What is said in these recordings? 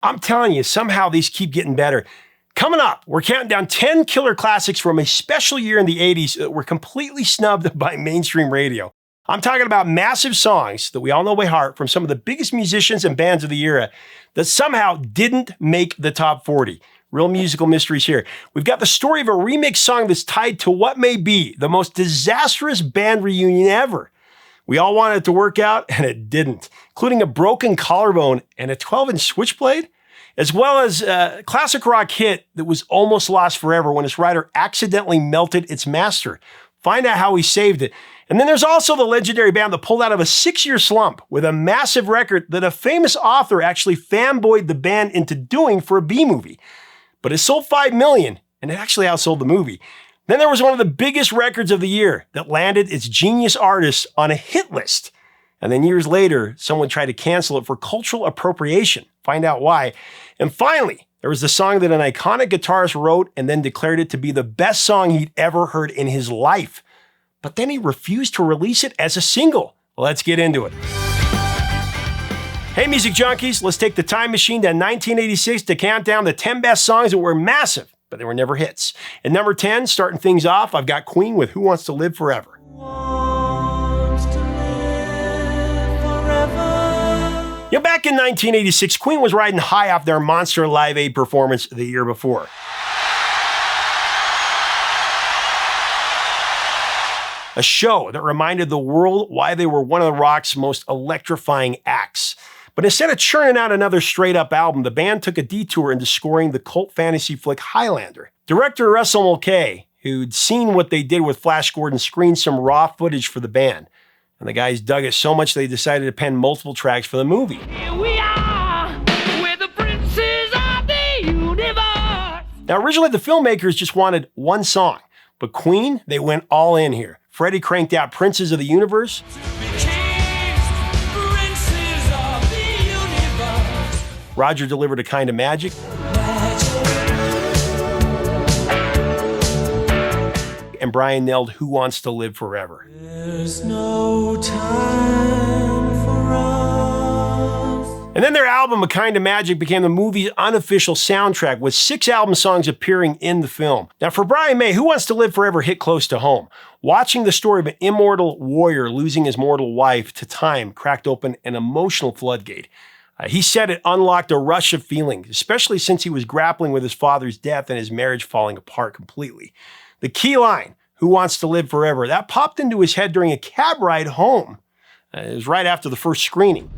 I'm telling you, somehow these keep getting better. Coming up, we're counting down 10 killer classics from a special year in the 80s that were completely snubbed by mainstream radio. I'm talking about massive songs that we all know by heart from some of the biggest musicians and bands of the era that somehow didn't make the top 40. Real musical mysteries here. We've got the story of a remix song that's tied to what may be the most disastrous band reunion ever. We all wanted it to work out, and it didn't, including a broken collarbone and a 12-inch switchblade, as well as a classic rock hit that was almost lost forever when its writer accidentally melted its master. Find out how he saved it. And then there's also the legendary band that pulled out of a 6-year slump with a massive record that a famous author actually fanboyed the band into doing for a B-movie. But it sold 5 million, and it actually outsold the movie. Then there was one of the biggest records of the year that landed its genius artist on a hit list. And then years later, someone tried to cancel it for cultural appropriation. Find out why. And finally, there was the song that an iconic guitarist wrote and then declared it to be the best song he'd ever heard in his life. But then he refused to release it as a single. Let's get into it. Hey, music junkies, let's take the time machine to 1986 to count down the 10 best songs that were massive, but they were never hits. At number 10, starting things off, I've got Queen with Who Wants to Live Forever. Back in 1986, Queen was riding high off their monster Live Aid performance the year before. A show that reminded the world why they were one of the rock's most electrifying acts. But instead of churning out another straight-up album, the band took a detour into scoring the cult fantasy flick Highlander. Director Russell Mulcahy, who'd seen what they did with Flash Gordon, screened some raw footage for the band. And the guys dug it so much they decided to pen multiple tracks for the movie. Here we are, we're the princes of the universe. Now, originally the filmmakers just wanted one song, but Queen, they went all in here. Freddie cranked out Princes of the Universe. Roger delivered A Kind of Magic. And Brian nailed Who Wants to Live Forever. There's no time for us. And then their album, A Kind of Magic, became the movie's unofficial soundtrack, with 6 album songs appearing in the film. Now, for Brian May, Who Wants to Live Forever hit close to home. Watching the story of an immortal warrior losing his mortal wife to time cracked open an emotional floodgate. He said it unlocked a rush of feelings, especially since he was grappling with his father's death and his marriage falling apart completely. The key line, Who Wants to Live Forever, that popped into his head during a cab ride home. It was right after the first screening.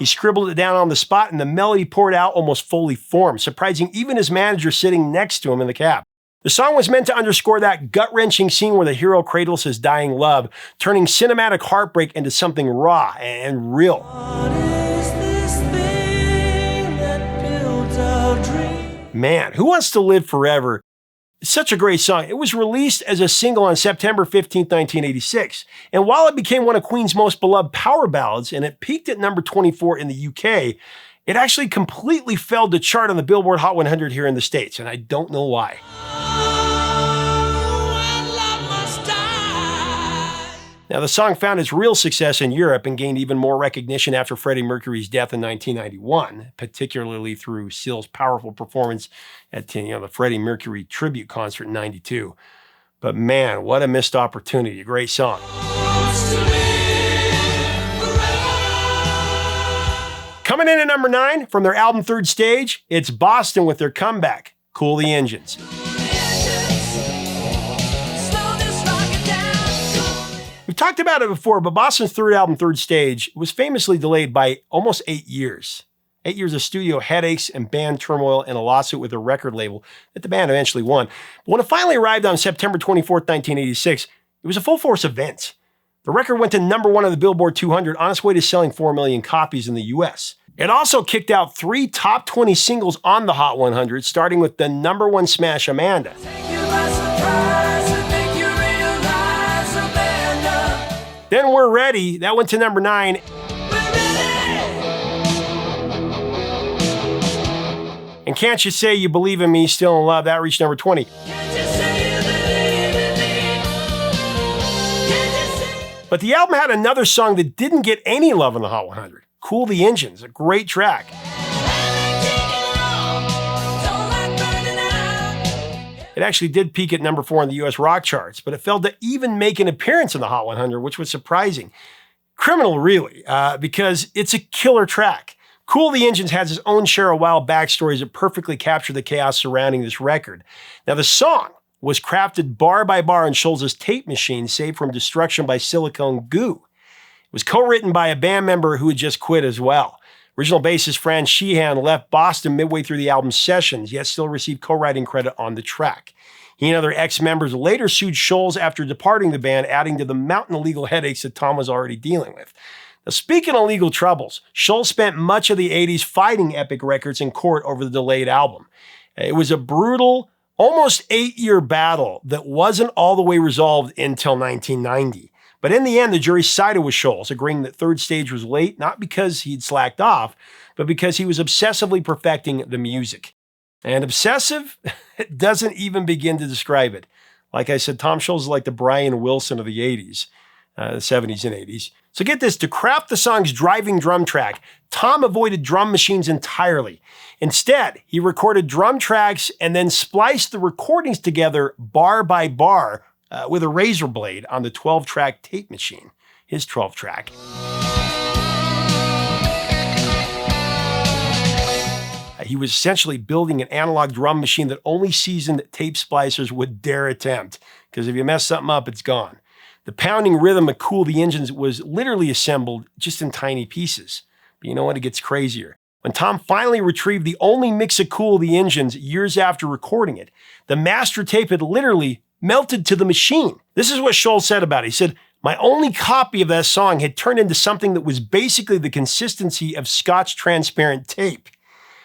He scribbled it down on the spot, and the melody poured out almost fully formed, surprising even his manager sitting next to him in the cab. The song was meant to underscore that gut-wrenching scene where the hero cradles his dying love, turning cinematic heartbreak into something raw and real. What is this thing that builds our dream? Man, Who Wants to Live Forever? It's such a great song. It was released as a single on September 15, 1986. And while it became one of Queen's most beloved power ballads, and it peaked at number 24 in the UK, it actually completely failed to chart on the Billboard Hot 100 here in the States, and I don't know why. Now, the song found its real success in Europe and gained even more recognition after Freddie Mercury's death in 1991, particularly through Seal's powerful performance at the Freddie Mercury tribute concert in 92. But man, what a missed opportunity. A great song. Coming in at number 9 from their album Third Stage, it's Boston with their comeback, Cool the Engines. We've talked about it before, but Boston's third album, Third Stage, was famously delayed by almost 8 years. 8 years of studio headaches and band turmoil and a lawsuit with a record label that the band eventually won. But when it finally arrived on September 24, 1986, it was a full-force event. The record went to number 1 on the Billboard 200 on its way to selling 4 million copies in the US. It also kicked out 3 top 20 singles on the Hot 100, starting with the number 1 smash Amanda. Then We're Ready, that went to number 9. And Can't You Say You Believe in Me, Still in Love, that reached number 20. But the album had another song that didn't get any love in the Hot 100. Cool the Engines, a great track. It actually did peak at number 4 on the US rock charts, but it failed to even make an appearance in the Hot 100, which was surprising. Criminal, really, because it's a killer track. Cool the Engines has its own share of wild backstories that perfectly capture the chaos surrounding this record. Now, the song was crafted bar by bar on Schulz's tape machine, saved from destruction by silicone goo. It was co-written by a band member who had just quit as well. Original bassist Fran Sheehan left Boston midway through the album's sessions, yet still received co-writing credit on the track. He and other ex-members later sued Schulz after departing the band, adding to the mountain of legal headaches that Tom was already dealing with. Now, speaking of legal troubles, Schulz spent much of the 80s fighting Epic Records in court over the delayed album. It was a brutal, almost 8-year battle that wasn't all the way resolved until 1990. But in the end, the jury sided with Schulz, agreeing that Third Stage was late, not because he'd slacked off, but because he was obsessively perfecting the music. And obsessive, it doesn't even begin to describe it. Like I said, Tom Schulz is like the Brian Wilson of the 80s, the 70s and 80s. So get this, to craft the song's driving drum track, Tom avoided drum machines entirely. Instead, he recorded drum tracks and then spliced the recordings together bar by bar with a razor blade on the 12-track tape machine, his 12-track. He was essentially building an analog drum machine that only seasoned tape splicers would dare attempt, because if you mess something up, it's gone. The pounding rhythm of Cool the Engines was literally assembled just in tiny pieces. But you know what? It gets crazier. When Tom finally retrieved the only mix of Cool the Engines years after recording it, the master tape had literally melted to the machine. This is what Schulz said about it. He said, "My only copy of that song had turned into something that was basically the consistency of Scotch transparent tape."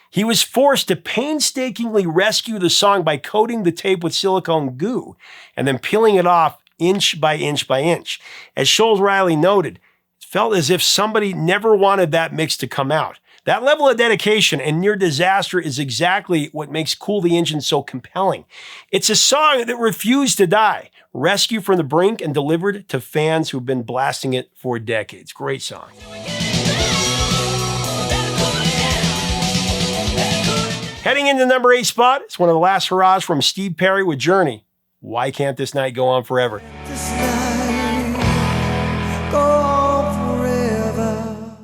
He was forced to painstakingly rescue the song by coating the tape with silicone goo and then peeling it off inch by inch by inch. As Schulz Riley noted, it felt as if somebody never wanted that mix to come out. That level of dedication and near disaster is exactly what makes Cool the Engine so compelling. It's a song that refused to die, rescued from the brink and delivered to fans who've been blasting it for decades. Great song. Heading into number 8 spot, it's one of the last hurrahs from Steve Perry with Journey. Why Can't This Night Go On Forever?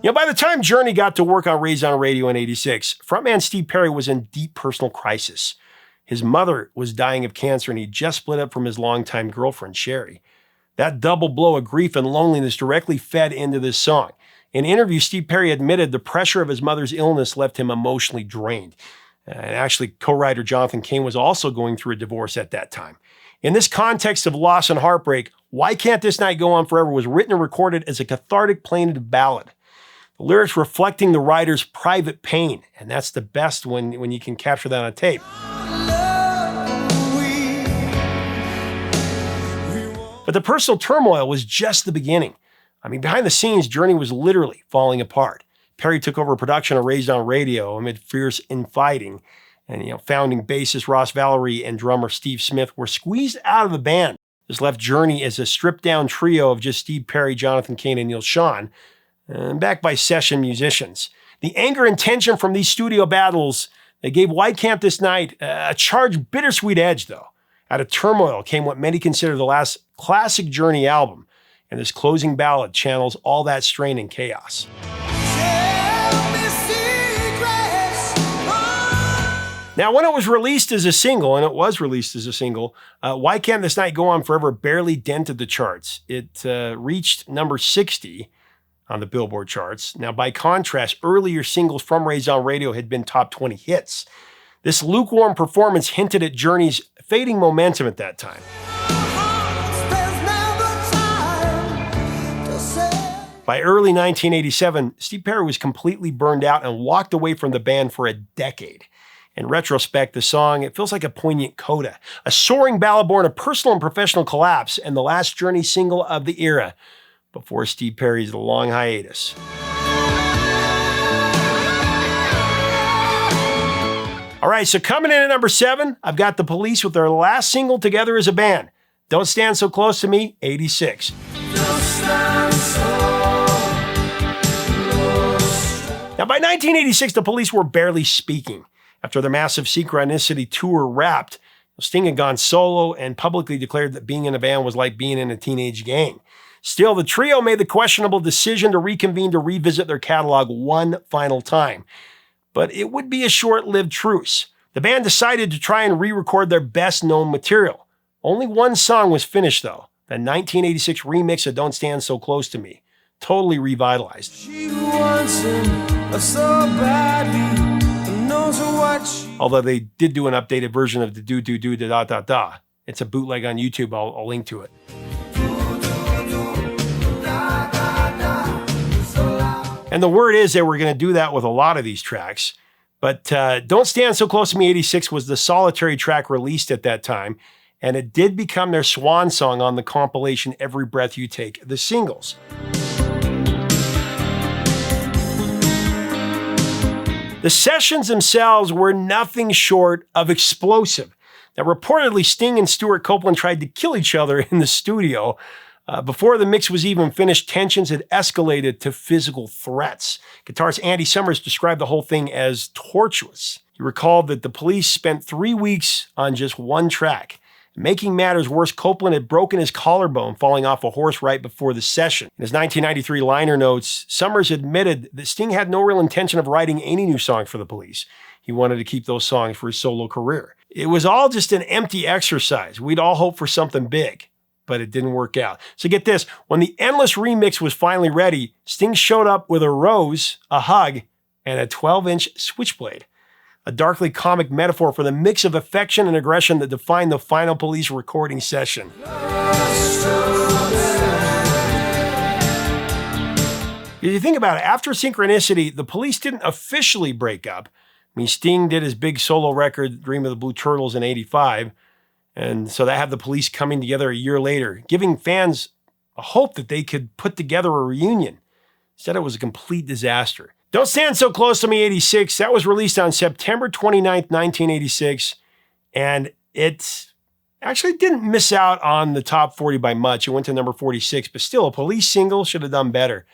You know, by the time Journey got to work on Raised on Radio in '86, frontman Steve Perry was in deep personal crisis. His mother was dying of cancer and he just split up from his longtime girlfriend, Sherry. That double blow of grief and loneliness directly fed into this song. In an interview, Steve Perry admitted the pressure of his mother's illness left him emotionally drained. And actually, co-writer Jonathan Cain was also going through a divorce at that time. In this context of loss and heartbreak, Why Can't This Night Go On Forever was written and recorded as a cathartic plaintive ballad. The lyrics reflecting the writer's private pain, and that's the best when you can capture that on tape. But the personal turmoil was just the beginning. I mean, behind the scenes, Journey was literally falling apart. Perry took over production of Raised on Radio amid fierce infighting. And, founding bassist Ross Valerie and drummer Steve Smith were squeezed out of the band. This left Journey as a stripped-down trio of just Steve Perry, Jonathan Cain, and Neil Schon, backed by session musicians. The anger and tension from these studio battles, they gave Why Can't This Night a charged, bittersweet edge, though. Out of turmoil came what many consider the last classic Journey album, and this closing ballad channels all that strain and chaos. Now, when it was released as a single, and it was released as a single, Why Can't This Night Go On Forever barely dented the charts. It reached number 60 on the Billboard charts. Now, by contrast, earlier singles from Raised on Radio had been top 20 hits. This lukewarm performance hinted at Journey's fading momentum at that time. By early 1987, Steve Perry was completely burned out and walked away from the band for a decade. In retrospect, the song, it feels like a poignant coda, a soaring ballad born of personal and professional collapse, and the last Journey single of the era before Steve Perry's long hiatus. All right, so coming in at number 7, I've got The Police with their last single together as a band, Don't Stand So Close to Me, '86. Now, by 1986, the Police were barely speaking. After their massive Synchronicity tour wrapped, Sting had gone solo and publicly declared that being in a band was like being in a teenage gang. Still, the trio made the questionable decision to reconvene to revisit their catalog one final time. But it would be a short-lived truce. The band decided to try and re-record their best-known material. Only one song was finished, though, the 1986 remix of Don't Stand So Close to Me. Totally revitalized. She wants him so badly. Although they did do an updated version of the do-do-do-da-da-da-da. It's a bootleg on YouTube. I'll link to it. And the word is they were going to do that with a lot of these tracks. But Don't Stand So Close to Me 86 was the solitary track released at that time. And it did become their swan song on the compilation Every Breath You Take, the singles. The sessions themselves were nothing short of explosive. Now, reportedly, Sting and Stuart Copeland tried to kill each other in the studio. Before the mix was even finished, tensions had escalated to physical threats. Guitarist Andy Summers described the whole thing as tortuous. He recalled that the Police spent 3 weeks on just one track. Making matters worse, Copeland had broken his collarbone falling off a horse right before the session. In his 1993 liner notes, Summers admitted that Sting had no real intention of writing any new song for the Police. He wanted to keep those songs for his solo career. It was all just an empty exercise. We'd all hoped for something big, but it didn't work out. So get this, when the Endless remix was finally ready, Sting showed up with a rose, a hug, and a 12-inch switchblade. A darkly comic metaphor for the mix of affection and aggression that defined the final Police recording session. If you think about it, after Synchronicity, the Police didn't officially break up. I mean, Sting did his big solo record, Dream of the Blue Turtles, in '85, and so that had the Police coming together a year later, giving fans a hope that they could put together a reunion. Instead, it was a complete disaster. Don't Stand So Close to Me 86, that was released on September 29th, 1986, and it actually didn't miss out on the top 40 by much. It went to number 46, but still, a Police single should have done better.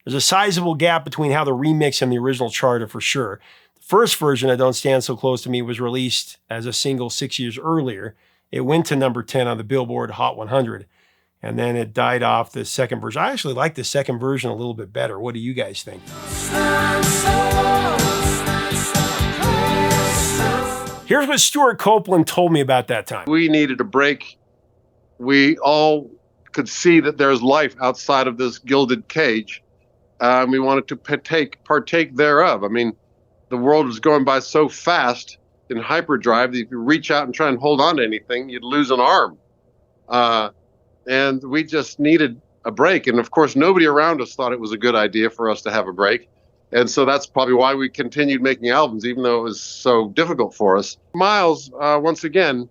There's a sizable gap between how the remix and the original charted for sure. The first version of Don't Stand So Close to Me was released as a single 6 years earlier. It went to number 10 on the Billboard Hot 100. And then it died off the second version. I actually like the second version a little bit better. What do you guys think? Here's what Stuart Copeland told me about that time. We needed a break. We all could see that there's life outside of this gilded cage. We wanted to partake thereof. I mean, the world was going by so fast in hyperdrive that if you reach out and try and hold on to anything, you'd lose an arm. And we just needed a break. And of course, nobody around us thought it was a good idea for us to have a break. And so that's probably why we continued making albums, even though it was so difficult for us. Miles, once again,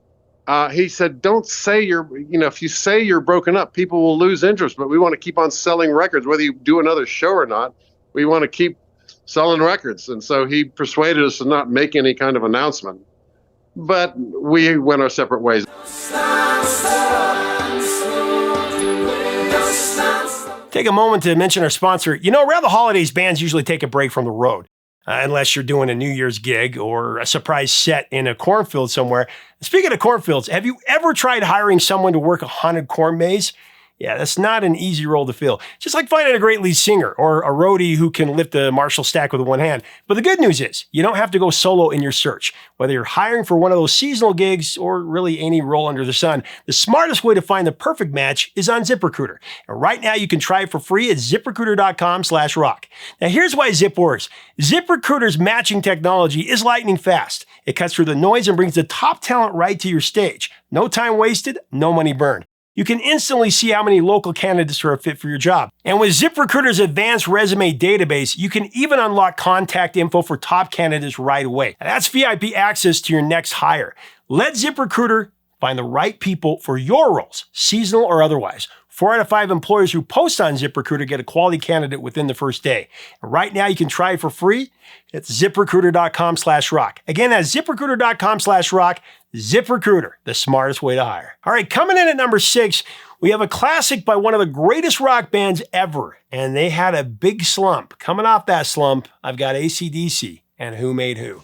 he said, don't say if you say you're broken up, people will lose interest, but we want to keep on selling records, whether you do another show or not. We want to keep selling records. And so he persuaded us to not make any kind of announcement. But we went our separate ways. Take a moment to mention our sponsor. You know, around the holidays, bands usually take a break from the road, unless you're doing a New Year's gig or a surprise set in a cornfield somewhere. Speaking of cornfields, have you ever tried hiring someone to work a haunted corn maze? Yeah, that's not an easy role to fill. Just like finding a great lead singer or a roadie who can lift a Marshall stack with one hand. But the good news is, you don't have to go solo in your search. Whether you're hiring for one of those seasonal gigs or really any role under the sun, the smartest way to find the perfect match is on ZipRecruiter. And right now you can try it for free at ziprecruiter.com/rock. Now here's why Zip works. ZipRecruiter's matching technology is lightning fast. It cuts through the noise and brings the top talent right to your stage. No time wasted, no money burned. You can instantly see how many local candidates are a fit for your job. And with ZipRecruiter's advanced resume database, you can even unlock contact info for top candidates right away. And that's VIP access to your next hire. Let ZipRecruiter find the right people for your roles, seasonal or otherwise. 4 out of 5 employers who post on ZipRecruiter get a quality candidate within the first day. And right now you can try it for free. It's ziprecruiter.com/rock. Again, that's ziprecruiter.com/rock. ZipRecruiter, the smartest way to hire. All right, coming in at number 6, We have a classic by one of the greatest rock bands ever, and they had a big slump. Coming off that slump, I've got AC/DC and Who Made Who.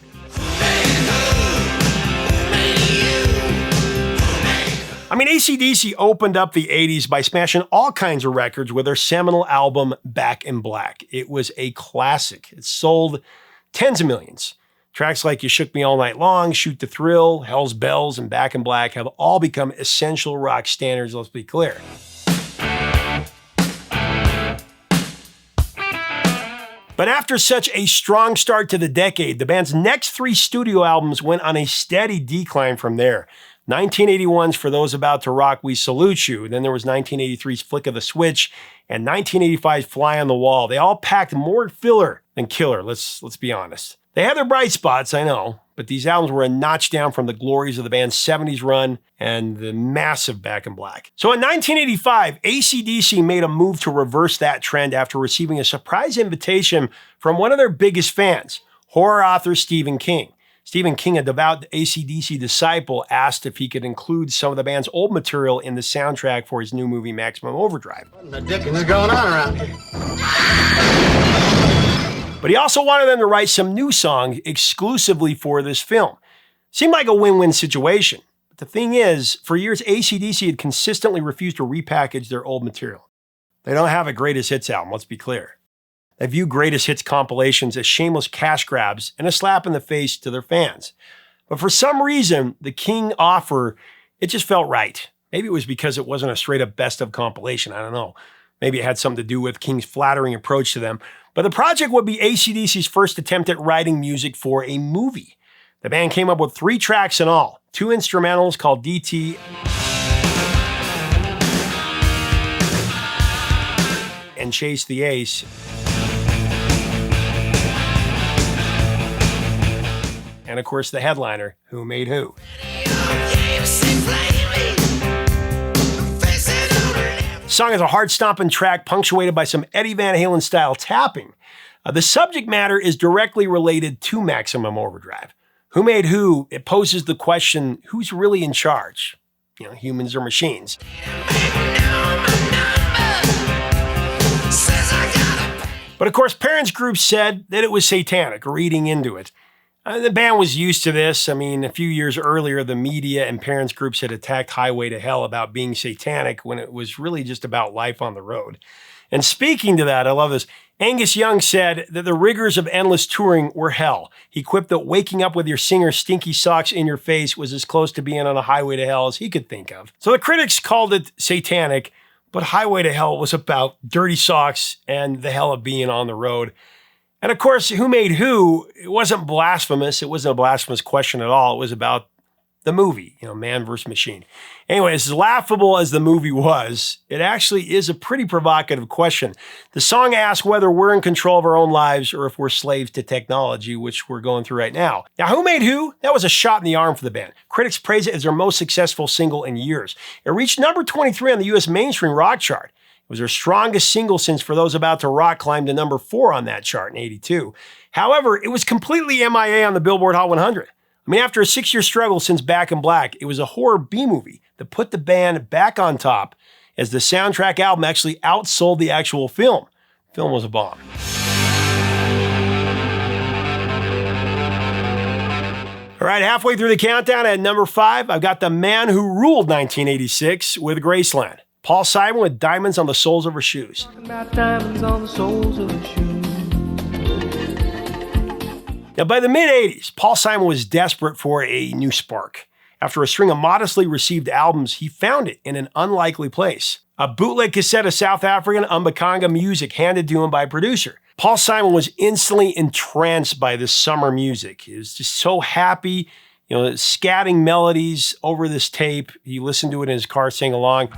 I mean, AC/DC opened up the 80s by smashing all kinds of records with their seminal album, Back in Black. It was a classic. It sold tens of millions. Tracks like You Shook Me All Night Long, Shoot the Thrill, Hell's Bells, and Back in Black have all become essential rock standards, let's be clear. But after such a strong start to the decade, the band's next 3 studio albums went on a steady decline from there. 1981's For Those About to Rock, We Salute You. Then there was 1983's Flick of the Switch and 1985's Fly on the Wall. They all packed more filler than killer, let's be honest. They had their bright spots, I know, but these albums were a notch down from the glories of the band's 70s run and the massive Back in Black. So in 1985, AC/DC made a move to reverse that trend after receiving a surprise invitation from one of their biggest fans, horror author Stephen King. Stephen King, a devout AC/DC disciple, asked if he could include some of the band's old material in the soundtrack for his new movie, Maximum Overdrive. What the dickens is going on around here? But he also wanted them to write some new songs exclusively for this film. Seemed like a win-win situation. But the thing is, for years, AC/DC had consistently refused to repackage their old material. They don't have a greatest hits album, let's be clear. They view greatest hits compilations as shameless cash grabs and a slap in the face to their fans. But for some reason, the King offer, it just felt right. Maybe it was because it wasn't a straight up best of compilation, I don't know. Maybe it had something to do with King's flattering approach to them. But the project would be AC/DC's first attempt at writing music for a movie. The band came up with 3 tracks in all, 2 instrumentals called DT and Chase the Ace. And of course, the headliner, Who Made Who. The song is a hard-stomping track punctuated by some Eddie Van Halen-style tapping. The subject matter is directly related to Maximum Overdrive. Who Made Who? It poses the question, who's really in charge? You know, humans or machines? But of course, parents groups said that it was satanic, reading into it. The band was used to this. I mean, a few years earlier, the media and parents groups had attacked Highway to Hell about being satanic when it was really just about life on the road. And speaking to that, I love this. Angus Young said that the rigors of endless touring were hell. He quipped that waking up with your singer's stinky socks in your face was as close to being on a highway to hell as he could think of. So the critics called it satanic, but Highway to Hell was about dirty socks and the hell of being on the road. And of course, Who Made Who? It wasn't blasphemous. It wasn't a blasphemous question at all. It was about the movie, man versus machine. Anyway, as laughable as the movie was, it actually is a pretty provocative question. The song asks whether we're in control of our own lives or if we're slaves to technology, which we're going through right now. Now, Who Made Who? That was a shot in the arm for the band. Critics praise it as their most successful single in years. It reached number 23 on the US mainstream rock chart. It was their strongest single since For Those About to Rock climbed to number 4 on that chart in '82. However, it was completely MIA on the Billboard Hot 100. I mean, after a 6-year struggle since Back in Black, it was a horror B-movie that put the band back on top as the soundtrack album actually outsold the actual film. The film was a bomb. All right, halfway through the countdown at number 5, I've got the man who ruled 1986 with Graceland. Paul Simon with Diamonds on the Soles of Her Shoes. About diamonds on the soles of her shoes. Now, by the mid-'80s, Paul Simon was desperate for a new spark. After a string of modestly received albums, he found it in an unlikely place. A bootleg cassette of South African Mbaqanga music handed to him by a producer. Paul Simon was instantly entranced by this summer music. He was just so happy, scatting melodies over this tape. He listened to it in his car, sang along.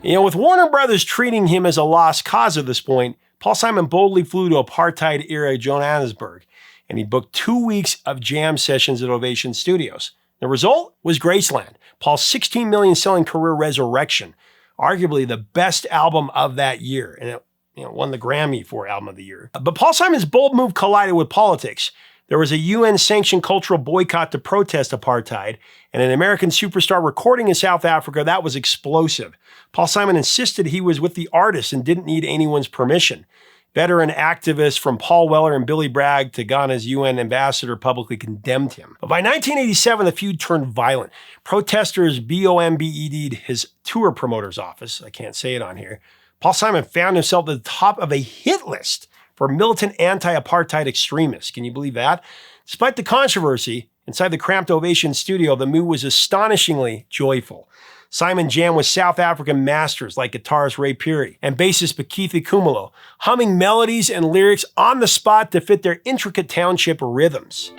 With Warner Brothers treating him as a lost cause at this point, Paul Simon boldly flew to apartheid-era Johannesburg, and he booked 2 weeks of jam sessions at Ovation Studios. The result was Graceland, Paul's 16 million selling career resurrection, arguably the best album of that year, and it won the Grammy for Album of the Year. But Paul Simon's bold move collided with politics. There was a UN-sanctioned cultural boycott to protest apartheid, and an American superstar recording in South Africa that was explosive. Paul Simon insisted he was with the artist and didn't need anyone's permission. Veteran activists from Paul Weller and Billy Bragg to Ghana's UN ambassador publicly condemned him. But by 1987, the feud turned violent. Protesters bombed his tour promoter's office. I can't say it on here. Paul Simon found himself at the top of a hit list for militant anti-apartheid extremists. Can you believe that? Despite the controversy, inside the cramped Ovation studio, the mood was astonishingly joyful. Simon jammed with South African masters like guitarist Ray Peary and bassist Pakithi Kumalo, humming melodies and lyrics on the spot to fit their intricate township rhythms.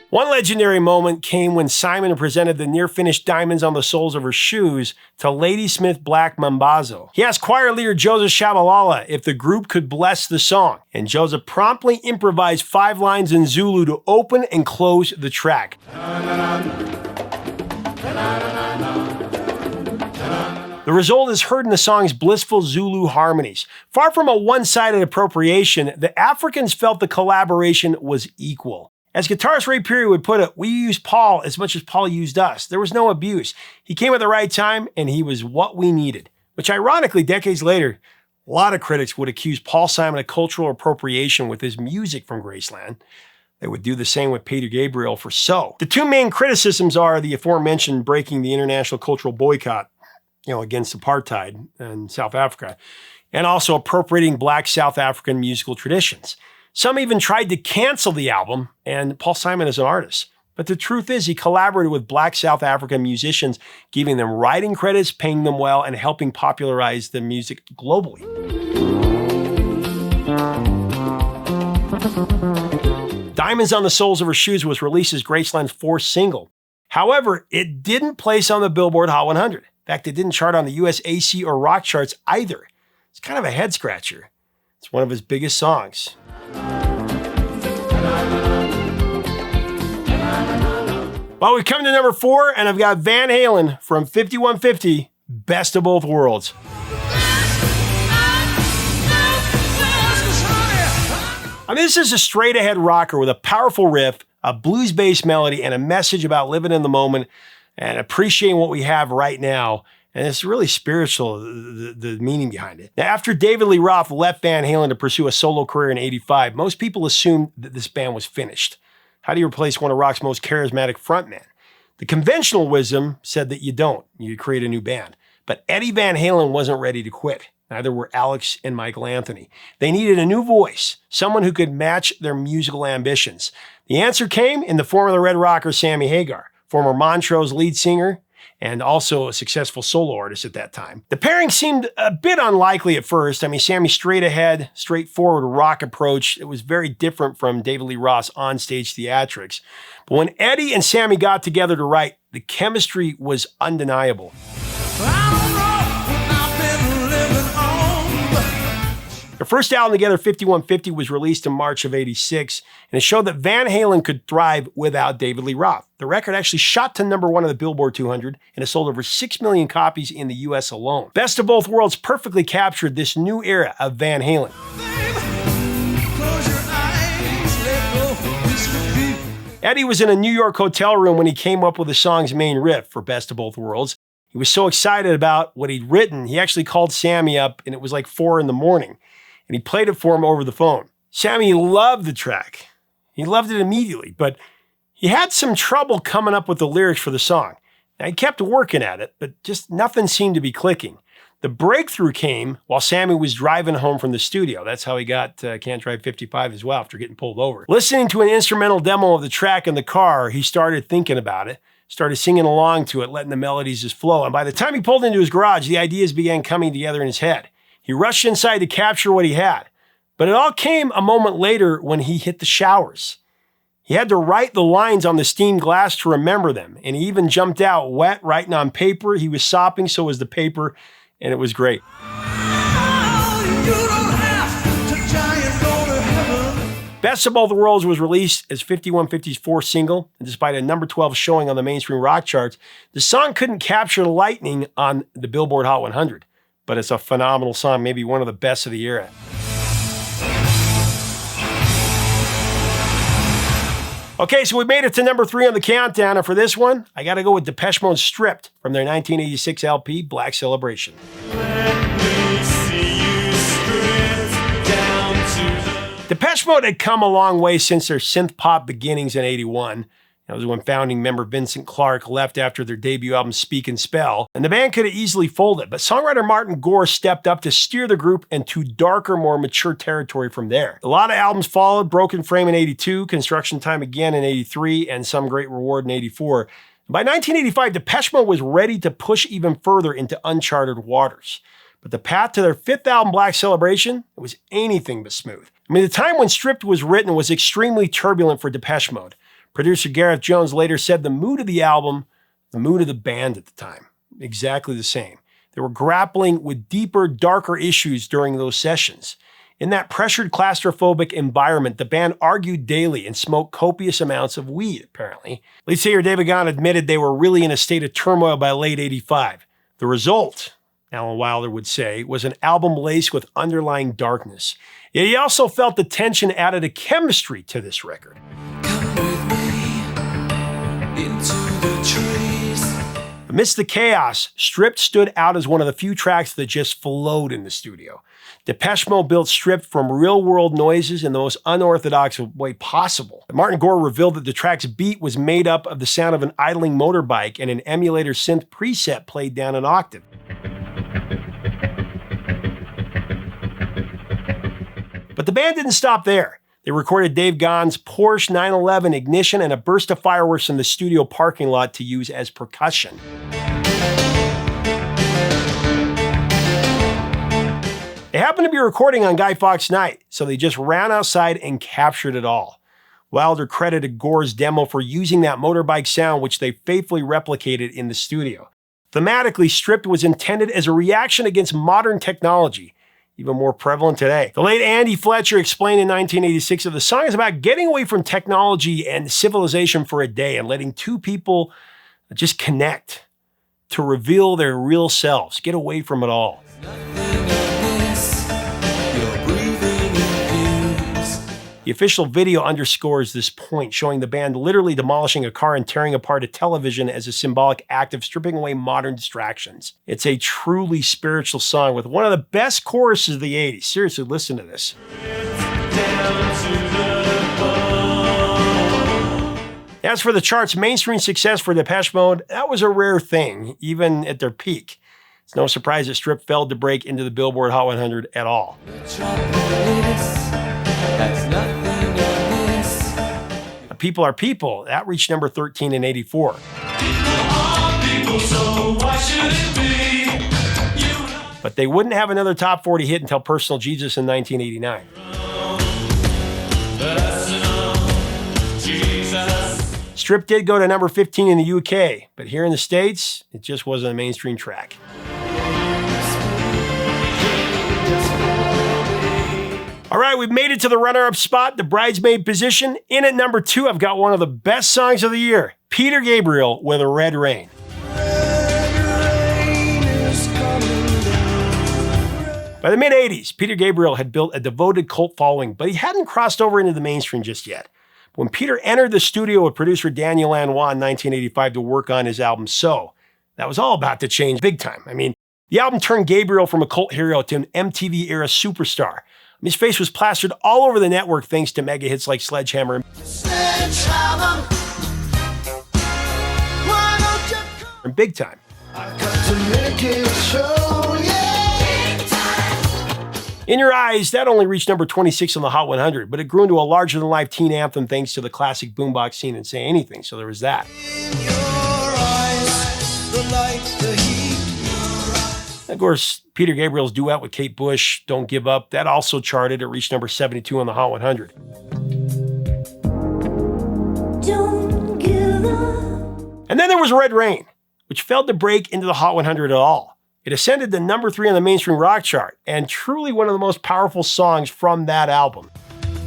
One legendary moment came when Simon presented the near-finished diamonds on the soles of her shoes to Ladysmith Black Mambazo. He asked choir leader Joseph Shabalala if the group could bless the song, and Joseph promptly improvised 5 lines in Zulu to open and close the track. The result is heard in the song's blissful Zulu harmonies. Far from a one-sided appropriation, the Africans felt the collaboration was equal. As guitarist Ray Peary would put it, we used Paul as much as Paul used us. There was no abuse. He came at the right time, and he was what we needed. Which ironically, decades later, a lot of critics would accuse Paul Simon of cultural appropriation with his music from Graceland. They would do the same with Peter Gabriel for So. The two main criticisms are the aforementioned breaking the international cultural boycott, against apartheid in South Africa, and also appropriating Black South African musical traditions. Some even tried to cancel the album and Paul Simon as an artist. But the truth is he collaborated with Black South African musicians, giving them writing credits, paying them well, and helping popularize the music globally. Diamonds on the Soles of Her Shoes was released as Graceland's 4th single. However, it didn't place on the Billboard Hot 100. In fact, it didn't chart on the US AC or rock charts either. It's kind of a head scratcher. It's one of his biggest songs. Well, we've come to number 4, and I've got Van Halen from 5150, Best of Both Worlds. This is a straight-ahead rocker with a powerful riff, a blues-based melody, and a message about living in the moment and appreciating what we have right now. And it's really spiritual, the meaning behind it. Now, after David Lee Roth left Van Halen to pursue a solo career in '85, most people assumed that this band was finished. How do you replace one of rock's most charismatic frontmen? The conventional wisdom said that you don't. You create a new band. But Eddie Van Halen wasn't ready to quit. Neither were Alex and Michael Anthony. They needed a new voice, someone who could match their musical ambitions. The answer came in the form of the Red Rocker Sammy Hagar, former Montrose lead singer, and also a successful solo artist at that time. The pairing seemed a bit unlikely at first. Sammy's straight ahead, straightforward rock approach, it was very different from David Lee Roth's onstage theatrics. But when Eddie and Sammy got together to write, the chemistry was undeniable. Their first album together, 5150, was released in March of '86, and it showed that Van Halen could thrive without David Lee Roth. The record actually shot to number 1 on the Billboard 200, and it sold over 6 million copies in the US alone. Best of Both Worlds perfectly captured this new era of Van Halen. Eddie was in a New York hotel room when he came up with the song's main riff for Best of Both Worlds. He was so excited about what he'd written, he actually called Sammy up, and it was like 4 in the morning. And he played it for him over the phone. Sammy loved the track. He loved it immediately, but he had some trouble coming up with the lyrics for the song. Now, he kept working at it, but just nothing seemed to be clicking. The breakthrough came while Sammy was driving home from the studio. That's how he got Can't Drive 55 as well, after getting pulled over. Listening to an instrumental demo of the track in the car, he started thinking about it, started singing along to it, letting the melodies just flow. And by the time he pulled into his garage, the ideas began coming together in his head. He rushed inside to capture what he had. But it all came a moment later when he hit the showers. He had to write the lines on the steamed glass to remember them. And he even jumped out wet, writing on paper. He was sopping, so was the paper, and it was great. Best of Both Worlds was released as 5150's 4th single, and despite a number 12 showing on the mainstream rock charts, the song couldn't capture the lightning on the Billboard Hot 100. But it's a phenomenal song, maybe one of the best of the era. Okay, so we made it to number 3 on the countdown, and for this one, I gotta go with Depeche Mode Stripped from their 1986 LP, Black Celebration. Depeche Mode had come a long way since their synth pop beginnings in 81. That was when founding member Vincent Clarke left after their debut album Speak and Spell, and the band could have easily folded, but songwriter Martin Gore stepped up to steer the group into darker, more mature territory from there. A lot of albums followed, Broken Frame in 82, Construction Time Again in 83, and Some Great Reward in 84. By 1985, Depeche Mode was ready to push even further into uncharted waters. But the path to their 5th album, Black Celebration, it was anything but smooth. I mean, the time when Stripped was written was extremely turbulent for Depeche Mode. Producer Gareth Jones later said the mood of the album, the mood of the band at the time, exactly the same. They were grappling with deeper, darker issues during those sessions. In that pressured, claustrophobic environment, the band argued daily and smoked copious amounts of weed, apparently. Lead singer David Gahan admitted they were really in a state of turmoil by late 85. The result, Alan Wilder would say, was an album laced with underlying darkness. Yet he also felt the tension added a chemistry to this record. Amidst the chaos, Stripped stood out as one of the few tracks that just flowed in the studio. Depeche Mode built Stripped from real-world noises in the most unorthodox way possible. Martin Gore revealed that the track's beat was made up of the sound of an idling motorbike and an emulator synth preset played down an octave. But the band didn't stop there. They recorded Dave Gahan's Porsche 911 ignition and a burst of fireworks in the studio parking lot to use as percussion. They happened to be recording on Guy Fawkes Night, so they just ran outside and captured it all. Wilder credited Gore's demo for using that motorbike sound, which they faithfully replicated in the studio. Thematically, Stripped was intended as a reaction against modern technology, even more prevalent today. The late Andy Fletcher explained in 1986 that the song is about getting away from technology and civilization for a day and letting two people just connect to reveal their real selves, get away from it all. The official video underscores this point, showing the band literally demolishing a car and tearing apart a television as a symbolic act of stripping away modern distractions. It's a truly spiritual song with one of the best choruses of the 80s. Seriously, listen to this. As for the chart's mainstream success for Depeche Mode, that was a rare thing, even at their peak. It's no surprise that Stripped failed to break into the Billboard Hot 100 at all. People Are People, that reached number 13 in 84. But they wouldn't have another top 40 hit until Personal Jesus in 1989. Stripped did go to number 15 in the UK, but here in the States, it just wasn't a mainstream track. All right, we've made it to the runner-up spot, the bridesmaid position. In at number 2, I've got one of the best songs of the year, Peter Gabriel with a Red Rain. By the mid-'80s, Peter Gabriel had built a devoted cult following, but he hadn't crossed over into the mainstream just yet. When Peter entered the studio with producer Daniel Lanois in 1985 to work on his album So, that was all about to change big time. I mean, the album turned Gabriel from a cult hero to an MTV-era superstar. His face was plastered all over the network thanks to mega hits like Sledgehammer and Big Time. In Your Eyes, that only reached number 26 on the Hot 100, but it grew into a larger-than-life teen anthem thanks to the classic boombox scene and Say Anything, so there was that. In your eyes, the light, the heat. Of course, Peter Gabriel's duet with Kate Bush, Don't Give Up, that also charted. It reached number 72 on the Hot 100. Don't give up. And then there was Red Rain, which failed to break into the Hot 100 at all. It ascended to number 3 on the mainstream rock chart, and truly one of the most powerful songs from that album.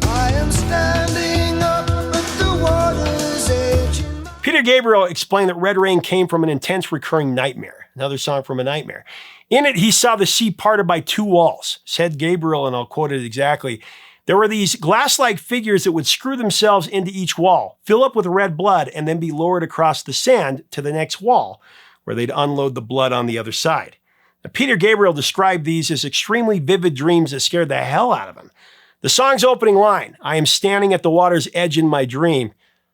I am standing up at the water's edge. Peter Gabriel explained that Red Rain came from an intense recurring nightmare, another song from a nightmare. In it, he saw the sea parted by two walls. Said Gabriel, and I'll quote it exactly, There were these glass-like figures that would screw themselves into each wall, fill up with red blood, and then be lowered across the sand to the next wall, where they'd unload the blood on the other side. Now, Peter Gabriel described these as extremely vivid dreams that scared the hell out of him. The song's opening line, "I am standing at the water's edge in my dream,"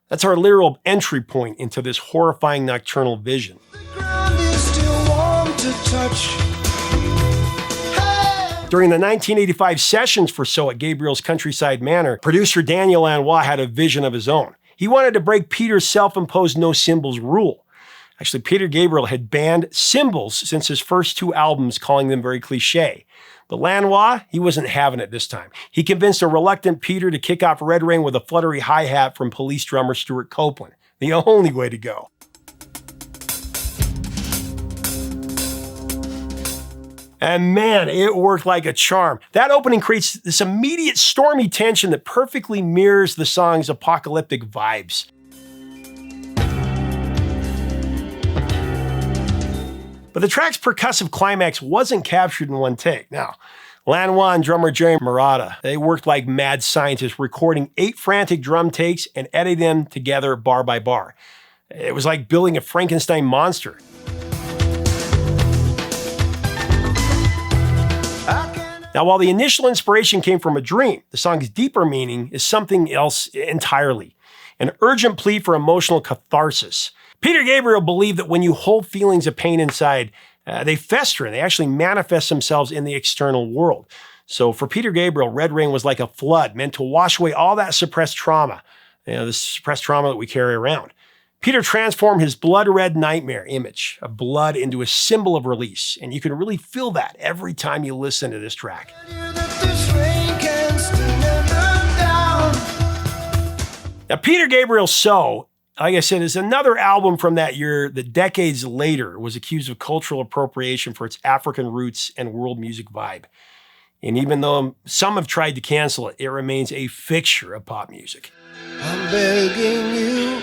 that's our literal entry point into this horrifying nocturnal vision. The ground is still warm to touch. During the 1985 sessions for So at Gabriel's Countryside Manor, producer Daniel Lanois had a vision of his own. He wanted to break Peter's self-imposed no cymbals rule. Actually, Peter Gabriel had banned cymbals since his first two albums, calling them very cliche. But Lanois, he wasn't having it this time. He convinced a reluctant Peter to kick off Red Rain with a fluttery hi-hat from Police drummer Stuart Copeland. The only way to go. And man, it worked like a charm. That opening creates this immediate stormy tension that perfectly mirrors the song's apocalyptic vibes. But the track's percussive climax wasn't captured in one take. Now, Lanois and drummer Jerry Marotta, they worked like mad scientists, recording 8 frantic drum takes and editing them together bar by bar. It was like building a Frankenstein monster. Now, while the initial inspiration came from a dream, the song's deeper meaning is something else entirely. An urgent plea for emotional catharsis. Peter Gabriel believed that when you hold feelings of pain inside, they fester and they actually manifest themselves in the external world. So for Peter Gabriel, Red Rain was like a flood meant to wash away all that suppressed trauma, the suppressed trauma that we carry around. Peter transformed his blood red nightmare image of blood into a symbol of release, and you can really feel that every time you listen to this track. Now, Peter Gabriel's So, like I said, is another album from that year that decades later was accused of cultural appropriation for its African roots and world music vibe. And even though some have tried to cancel it, it remains a fixture of pop music. I'm begging you,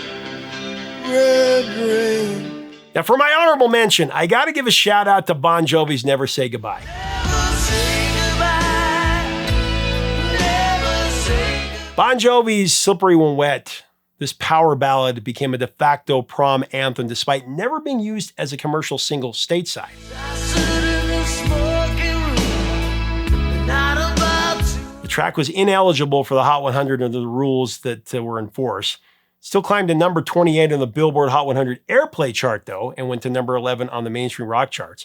Red Rain. Now, for my honorable mention, I got to give a shout out to Bon Jovi's Never Say Goodbye. Bon Jovi's Slippery When Wet, this power ballad, became a de facto prom anthem despite never being used as a commercial single stateside. The track was ineligible for the Hot 100 under the rules that were in force. Still climbed to number 28 on the Billboard Hot 100 Airplay chart, though, and went to number 11 on the mainstream rock charts.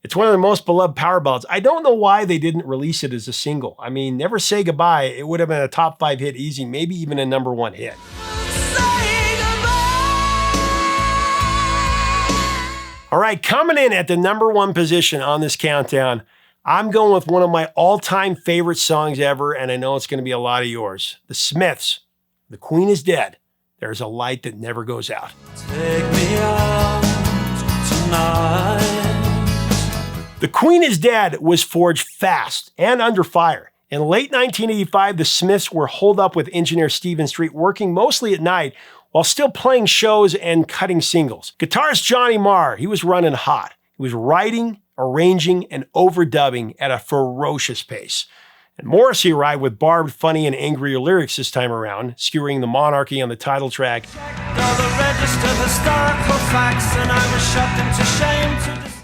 It's one of the most beloved power ballads. I don't know why they didn't release it as a single. I mean, Never Say Goodbye, it would have been a top 5 hit easy, maybe even a number 1 hit. All right, coming in at the number 1 position on this countdown, I'm going with one of my all-time favorite songs ever, and I know it's going to be a lot of yours. The Smiths, The Queen is Dead. There's a light that never goes out. Take me out tonight. The Queen is Dead was forged fast and under fire. In late 1985, the Smiths were holed up with engineer Stephen Street, working mostly at night while still playing shows and cutting singles. Guitarist Johnny Marr, he was running hot. He was writing, arranging, and overdubbing at a ferocious pace. And Morrissey arrived with barbed, funny, and angrier lyrics this time around, skewering the monarchy on the title track.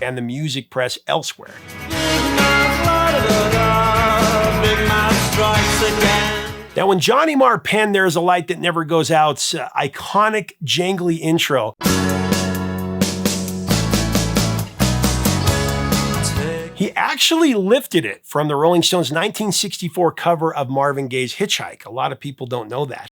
And the music press elsewhere. Now, when Johnny Marr penned There's a Light That Never Goes Out's iconic jangly intro, he actually lifted it from the Rolling Stones' 1964 cover of Marvin Gaye's Hitchhike. A lot of people don't know that.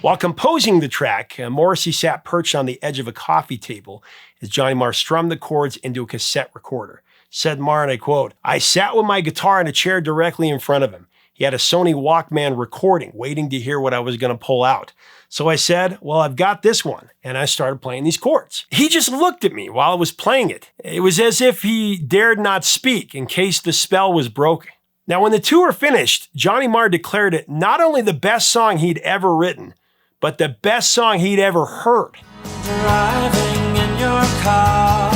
While composing the track, Morrissey sat perched on the edge of a coffee table as Johnny Marr strummed the chords into a cassette recorder. Said Marr, and I quote, "I sat with my guitar in a chair directly in front of him. He had a Sony Walkman recording, waiting to hear what I was going to pull out. So I said, well, I've got this one. And I started playing these chords. He just looked at me while I was playing it. It was as if he dared not speak in case the spell was broken. Now, when the two were finished, Johnny Marr declared it not only the best song he'd ever written, but the best song he'd ever heard. Driving in your car,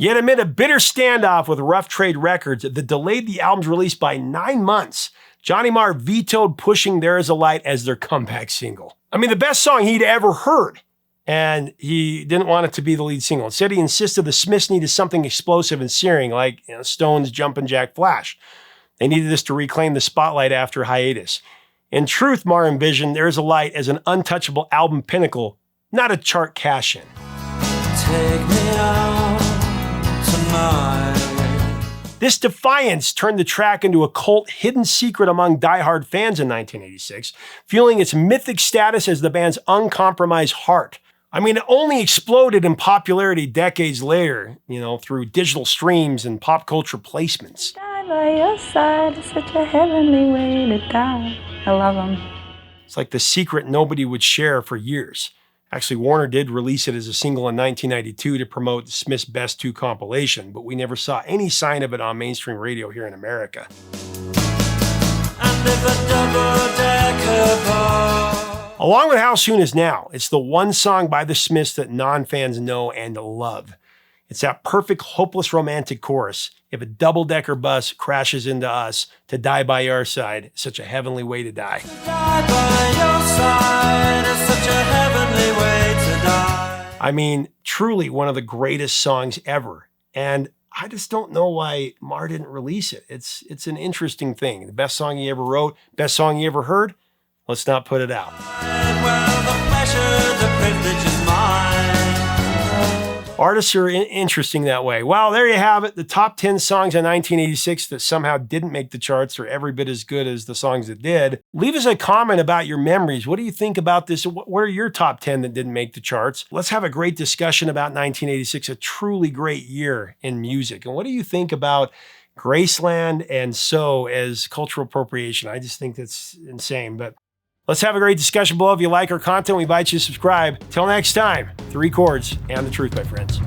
Yet amid a bitter standoff with Rough Trade Records that delayed the album's release by 9 months, Johnny Marr vetoed pushing There Is a Light as their comeback single. I mean, the best song he'd ever heard. And he didn't want it to be the lead single. Instead, he insisted the Smiths needed something explosive and searing, like Stone's Jumpin' Jack Flash. They needed this to reclaim the spotlight after hiatus. In truth, Marr envisioned There Is a Light as an untouchable album pinnacle, not a chart cash-in. Take me out tonight. This defiance turned the track into a cult hidden secret among diehard fans in 1986, fueling its mythic status as the band's uncompromised heart. I mean, it only exploded in popularity decades later, through digital streams and pop culture placements. Die by your side is such a heavenly way to die. I love them. It's like the secret nobody would share for years. Actually, Warner did release it as a single in 1992 to promote the Smiths' Best 2 compilation, but we never saw any sign of it on mainstream radio here in America. And if a double-decker ball. Along with How Soon Is Now, it's the one song by the Smiths that non-fans know and love. It's that perfect, hopeless romantic chorus. If a double-decker bus crashes into us, to die by your side, such a heavenly way to die. To die by your side is such a heavenly way to die. I mean, truly one of the greatest songs ever. And I just don't know why Marr didn't release it. It's an interesting thing. The best song he ever wrote, best song he ever heard. Let's not put it out. Well, the pleasure, the privilege is mine. Artists are interesting that way. Well, there you have it. The top 10 songs in 1986 that somehow didn't make the charts are every bit as good as the songs that did. Leave us a comment about your memories. What do you think about this? What are your top 10 that didn't make the charts? Let's have a great discussion about 1986, a truly great year in music. And what do you think about Graceland and So as cultural appropriation? I just think that's insane. But let's have a great discussion below. If you like our content, we invite you to subscribe. Till next time, 3 chords and the truth, my friends.